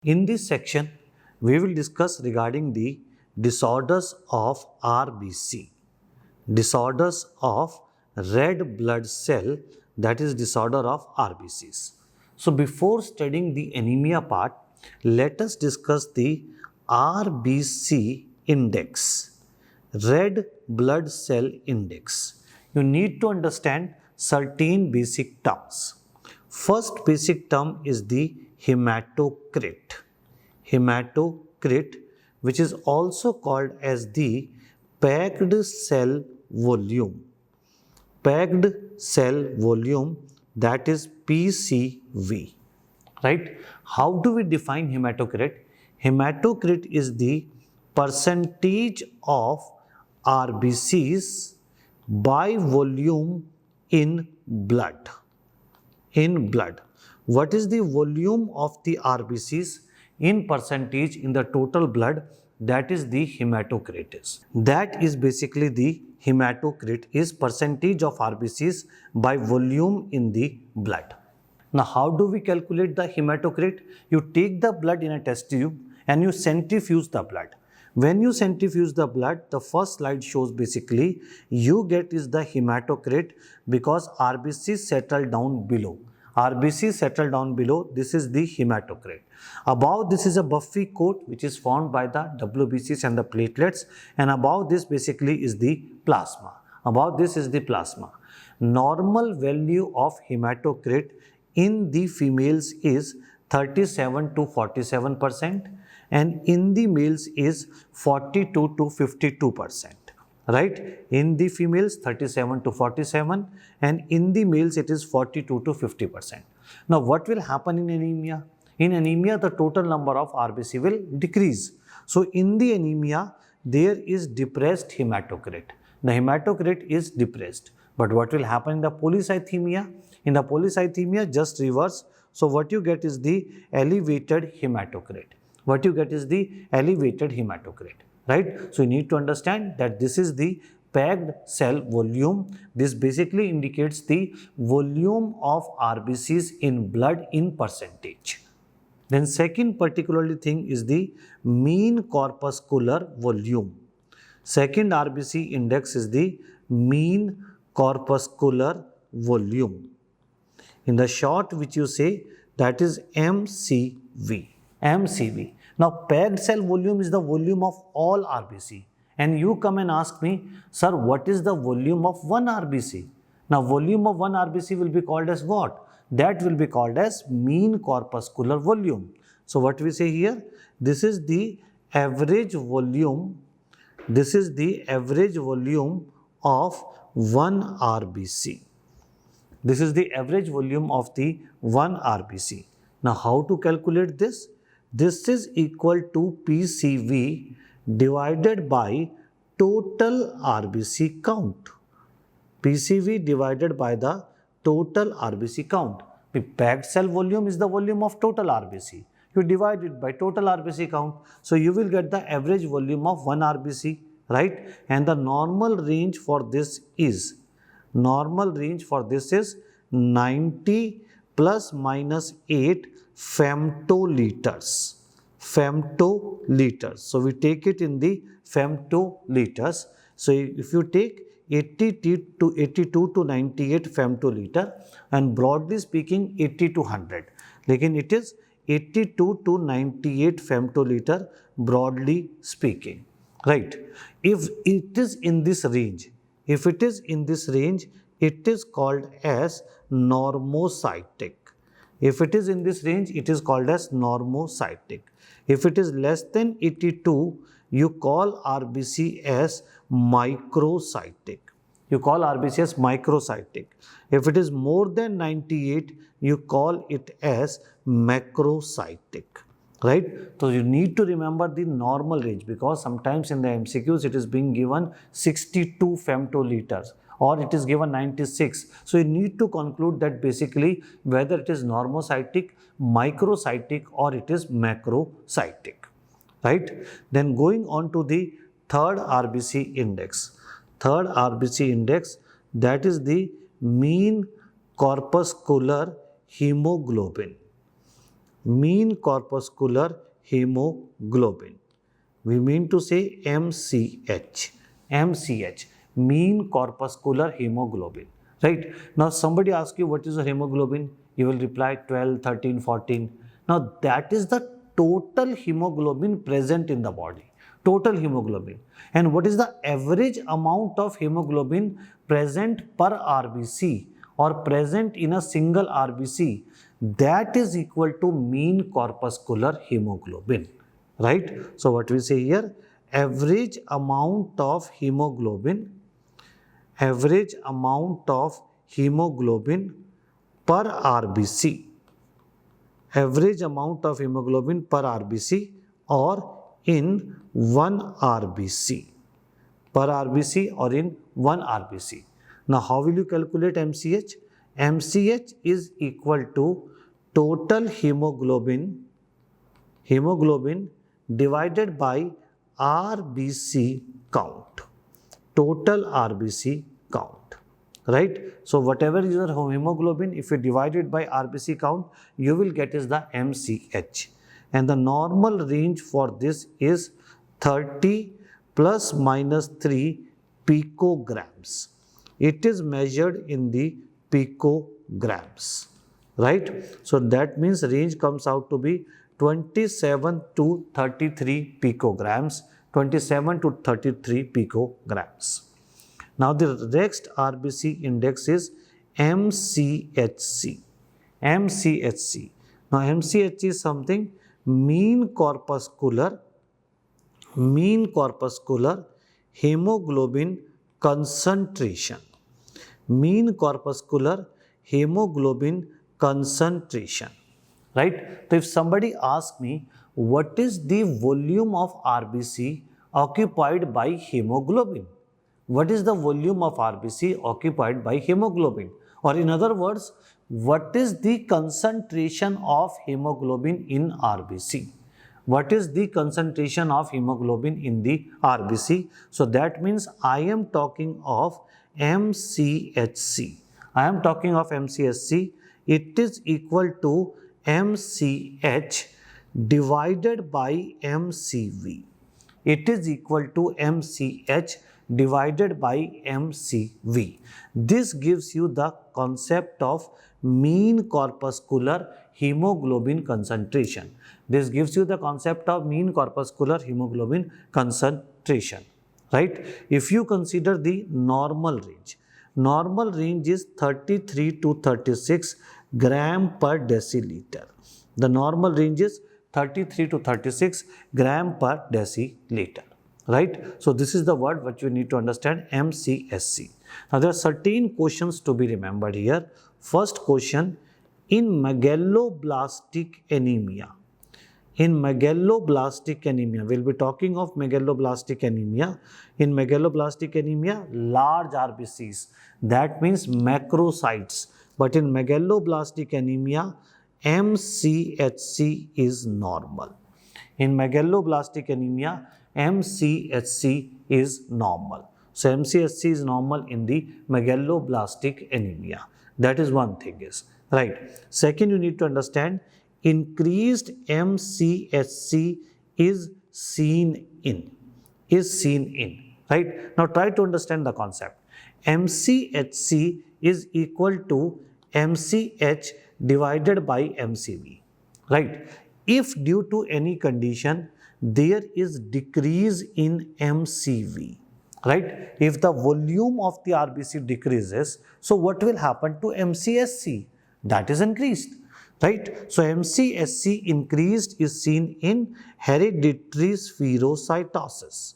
In this section, we will discuss regarding the disorders of RBC, disorders of red blood cell, that is disorder of RBCs. So before studying the anemia part, let us discuss the RBC index, red blood cell index. You need to understand certain basic terms. First basic term is the hematocrit. Hematocrit, which is also called as the packed cell volume. Packed cell volume, that is PCV. Right? How do we define hematocrit? Hematocrit is the percentage of RBCs by volume in blood. In blood. What is the volume of the RBCs in percentage in the total blood? That is the hematocrit. That is basically the hematocrit is percentage of RBCs by volume in the blood. Now, how do we calculate the hematocrit? You take the blood in a test tube and you centrifuge the blood. When you centrifuge the blood, the first slide shows basically you get is the hematocrit because RBC settle down below. RBC settle down below, this is the hematocrit. Above this is a buffy coat which is formed by the WBCs and the platelets, and above this basically is the plasma. Above this is the plasma. Normal value of hematocrit in the females is 37 to 47%. And in the males is 42 to 52%, right? In the females 37 to 47 and in the males it is 42 to 50%. Now what will happen in anemia? In anemia the total number of RBC will decrease. So in the anemia there is depressed hematocrit. The hematocrit is depressed. But what will happen in the polycythemia? In the polycythemia just reverse. So what you get is the elevated hematocrit. What you get is the elevated hematocrit, right? So you need to understand that this is the packed cell volume. This basically indicates the volume of RBCs in blood in percentage. Then second particularly thing is the mean corpuscular volume. Second RBC index is the mean corpuscular volume. In the short which you say, that is MCV. MCV. Now, packed cell volume is the volume of all RBC. And you come and ask me, sir, what is the volume of one RBC? Now, volume of one RBC will be called as what? That will be called as mean corpuscular volume. So, what we say here? This is the average volume. This is the average volume of one RBC. This is the average volume of the one RBC. Now, how to calculate this? This is equal to PCV divided by total RBC count. PCV divided by the total RBC count. The packed cell volume is the volume of total RBC. You divide it by total RBC count. So you will get the average volume of one RBC, right? And the normal range for this is 90 plus minus 8 femtoliters. Femtoliters. So we take it in the femtoliters. So if you take 82 to 98 femtoliter and broadly speaking 80 to 100. Lekin it is 82 to 98 femtoliter broadly speaking. Right. If it is in this range, it is called as normocytic. If it is in this range, it is called as normocytic. If it is less than 82, you call RBC as microcytic. If it is more than 98, you call it as macrocytic. Right? So you need to remember the normal range because sometimes in the MCQs it is being given 62 femtoliters. Or it is given 96. So you need to conclude that basically whether it is normocytic, microcytic or it is macrocytic. Right? Then going on to the third RBC index. Third RBC index, that is the mean corpuscular hemoglobin. mean corpuscular hemoglobin. We mean to say MCH. MCH, mean corpuscular hemoglobin. Right? Now somebody asks you what is a hemoglobin? You will reply 12, 13, 14. Now that is the total hemoglobin present in the body. Total hemoglobin. And what is the average amount of hemoglobin present per RBC or present in a single RBC? That is equal to mean corpuscular hemoglobin. Right? So what we say here, average amount of hemoglobin per RBC, average amount of hemoglobin per RBC or in 1 RBC, per RBC or in 1 RBC. Now how will you calculate MCH? MCH is equal to total hemoglobin divided by RBC count, total RBC count, right? So whatever is your hemoglobin, if you divide it by RBC count, you will get is the MCH. And the normal range for this is 30 plus minus 3 picograms. It is measured in the picograms, right? So that means range comes out to be 27 to 33 picograms, 27 to 33 picograms. Now the next RBC index is MCHC. MCHC. Now MCHC is something mean corpuscular hemoglobin concentration. Mean corpuscular hemoglobin concentration. Right? So if somebody asks me what is the volume of RBC occupied by hemoglobin? What is the volume of RBC occupied by hemoglobin? Or in other words, what is the concentration of hemoglobin in RBC? What is the concentration of hemoglobin in the RBC? So that means I am talking of MCHC. I am talking of MCHC. It is equal to MCH divided by MCV. It is equal to MCH divided by MCV. This gives you the concept of mean corpuscular hemoglobin concentration. This gives you the concept of mean corpuscular hemoglobin concentration. Right? If you consider the normal range is 33 to 36 gram per deciliter. The normal range is 33 to 36 gram per deciliter. Right? So this is the word which you need to understand, MCSC. Now there are certain questions to be remembered here. First question, in megaloblastic anemia. In megaloblastic anemia, we'll be talking of megaloblastic anemia. In megaloblastic anemia, large RBCs, that means macrocytes. But in megaloblastic anemia, MCHC is normal. In megaloblastic anemia, MCHC is normal. So MCHC is normal in the megaloblastic anemia. That is one thing is, right. Second, you need to understand increased MCHC is seen in, right. Now try to understand the concept. MCHC is equal to MCH divided by MCV, right. If due to any condition there is decrease in MCV, right, if the volume of the RBC decreases, so what will happen to MCSC? That is increased, right. So MCSC increased is seen in hereditary spherocytosis.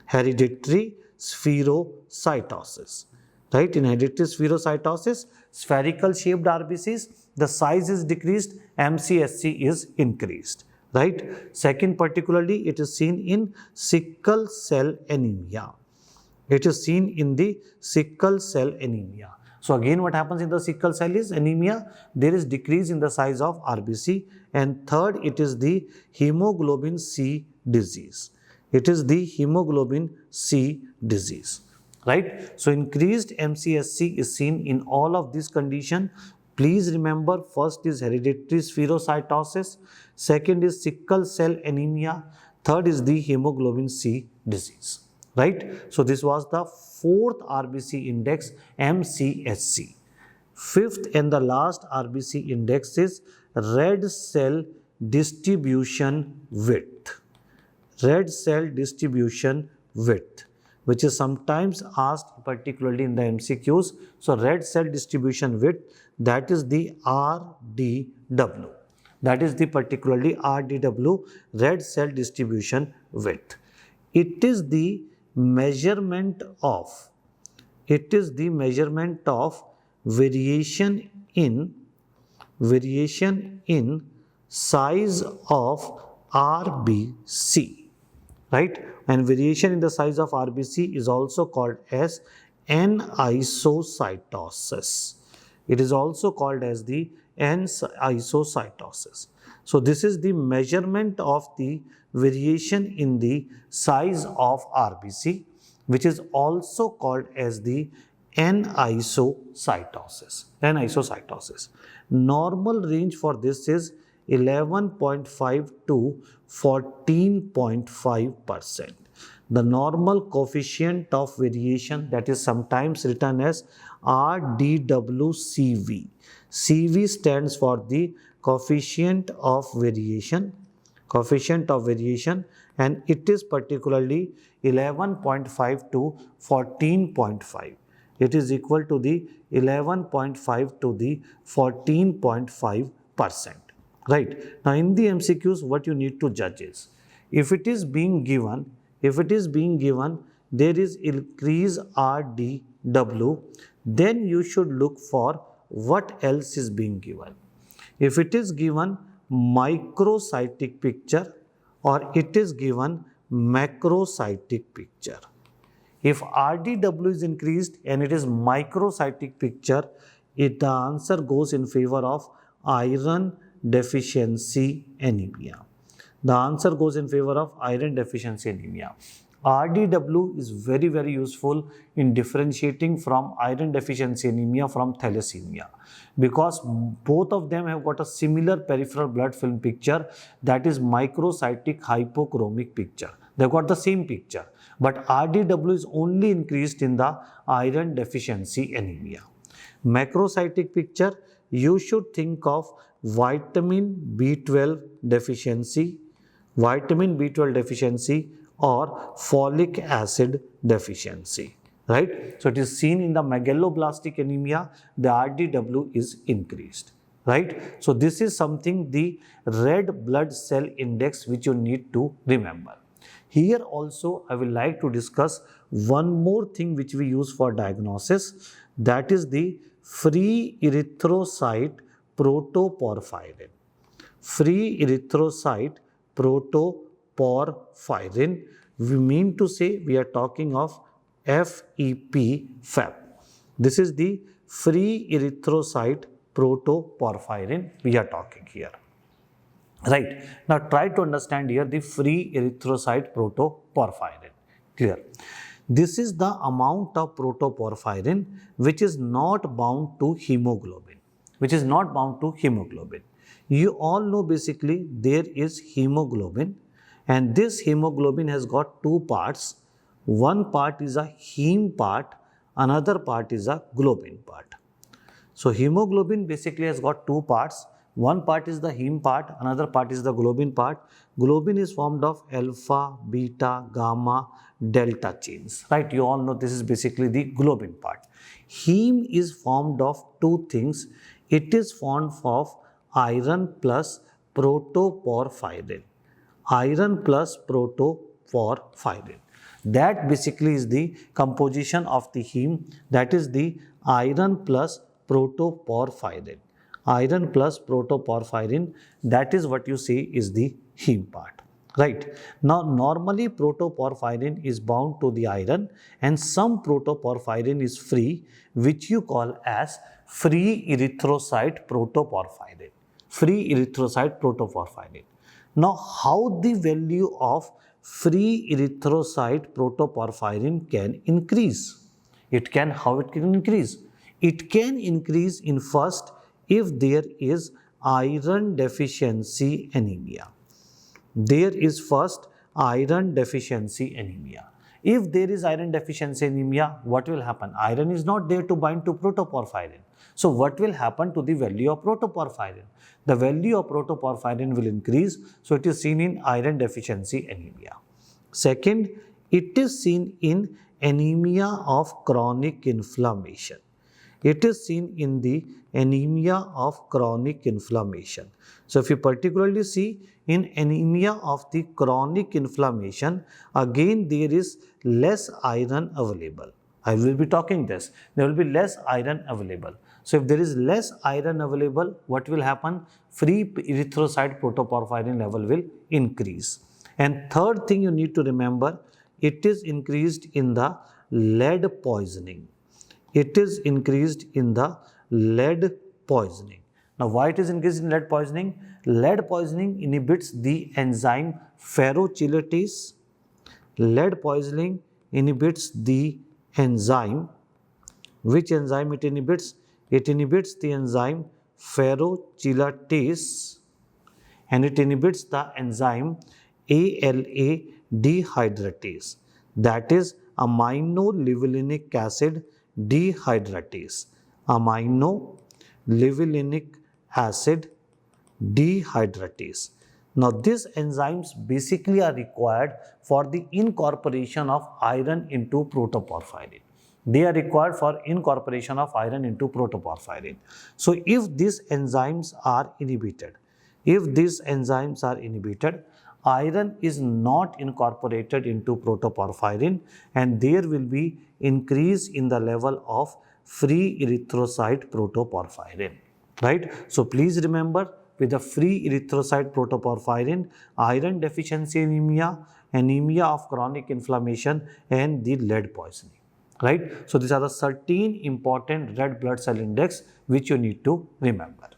Hereditary spherocytosis, right. In hereditary spherocytosis, spherical shaped RBCs, the size is decreased, MCSC is increased, right. Second, particularly it is seen in sickle cell anemia. It is seen in the sickle cell anemia. So again, what happens in the sickle cell is anemia, there is decrease in the size of RBC. And third, it is the hemoglobin C disease. It is the hemoglobin C disease, right. So increased MCSC is seen in all of these conditions, Please remember, first is hereditary spherocytosis, second is sickle cell anemia, third is the hemoglobin C disease, right? So this was the fourth RBC index, MCSC. Fifth and the last RBC index is red cell distribution width. Red cell distribution width, which is sometimes asked particularly in the MCQs. So red cell distribution width, that is the RDW. That is the particularly RDW, red cell distribution width. It is the measurement of variation in size of RBC, right? And variation in the size of RBC is also called as anisocytosis. It is also called as the anisocytosis. So this is the measurement of the variation in the size of RBC, which is also called as the anisocytosis. Normal range for this is 11.5 to 14.5%. The normal coefficient of variation, that is sometimes written as RDWCV. CV stands for the coefficient of variation, and it is particularly 11.5 to 14.5. It is equal to the 11.5 to the 14.5%. Right. Now in the MCQs, what you need to judge is, if it is being given there is increase RDW, then you should look for what else is being given. If it is given microcytic picture or it is given macrocytic picture. If RDW is increased and it is microcytic picture, the answer goes in favor of iron deficiency anemia. The answer goes in favor of iron deficiency anemia. RDW is very, very useful in differentiating from iron deficiency anemia from thalassemia, because both of them have got a similar peripheral blood film picture, that is microcytic hypochromic picture. They've got the same picture, but RDW is only increased in the iron deficiency anemia. Macrocytic picture, you should think of vitamin B12 deficiency, or folic acid deficiency, right? So it is seen in the megaloblastic anemia, the RDW is increased, right? So this is something, the red blood cell index, which you need to remember. Here also I will like to discuss one more thing which we use for diagnosis, that is the free erythrocyte protoporphyrin. Free erythrocyte protoporphyrin, we mean to say we are talking of FEP. This is the free erythrocyte protoporphyrin we are talking here. Right. Now try to understand here the free erythrocyte protoporphyrin. Clear? This is the amount of protoporphyrin which is not bound to hemoglobin. You all know basically there is hemoglobin, and this hemoglobin has got two parts. One part is a heme part, another part is a globin part. So hemoglobin basically has got two parts. One part is the heme part, another part is the globin part. Globin is formed of alpha, beta, gamma, delta chains, right? You all know this is basically the globin part. Heme is formed of two things. It is formed of iron plus protoporphyrin. That basically is the composition of the heme, that is the iron plus protoporphyrin. That is what you see is the heme part, right? Now normally protoporphyrin is bound to the iron, and some protoporphyrin is free, which you call as free erythrocyte protoporphyrin. Now how the value of free erythrocyte protoporphyrin can increase? How it can increase? It can increase in first if there is iron deficiency anemia. There is first iron deficiency anemia. If there is iron deficiency anemia, what will happen? Iron is not there to bind to protoporphyrin. So what will happen to the value of protoporphyrin? The value of protoporphyrin will increase. So it is seen in iron deficiency anemia. Second, it is seen in anemia of chronic inflammation. It is seen in the anemia of chronic inflammation. So if you particularly see in anemia of the chronic inflammation, again there is less iron available. I will be talking this. There will be less iron available. So if there is less iron available, what will happen? Free erythrocyte protoporphyrin level will increase. And third thing you need to remember, it is increased in the lead poisoning. It is increased in the lead poisoning. Now, why it is increased in lead poisoning? Lead poisoning inhibits the enzyme ferrochelatase. Lead poisoning inhibits the enzyme. Which enzyme it inhibits? It inhibits the enzyme ferrochelatase, and it inhibits the enzyme ALA dehydratase, that is aminolevulinic acid dehydratase. Aminolevulinic acid dehydratase. Now these enzymes basically are required for the incorporation of iron into protoporphyrin. They are required for incorporation of iron into protoporphyrin. So if these enzymes are inhibited, iron is not incorporated into protoporphyrin, and there will be increase in the level of free erythrocyte protoporphyrin, right? So please remember, with the free erythrocyte protoporphyrin, iron deficiency anemia, anemia of chronic inflammation, and the lead poisoning, right? So these are the 13 important red blood cell index which you need to remember.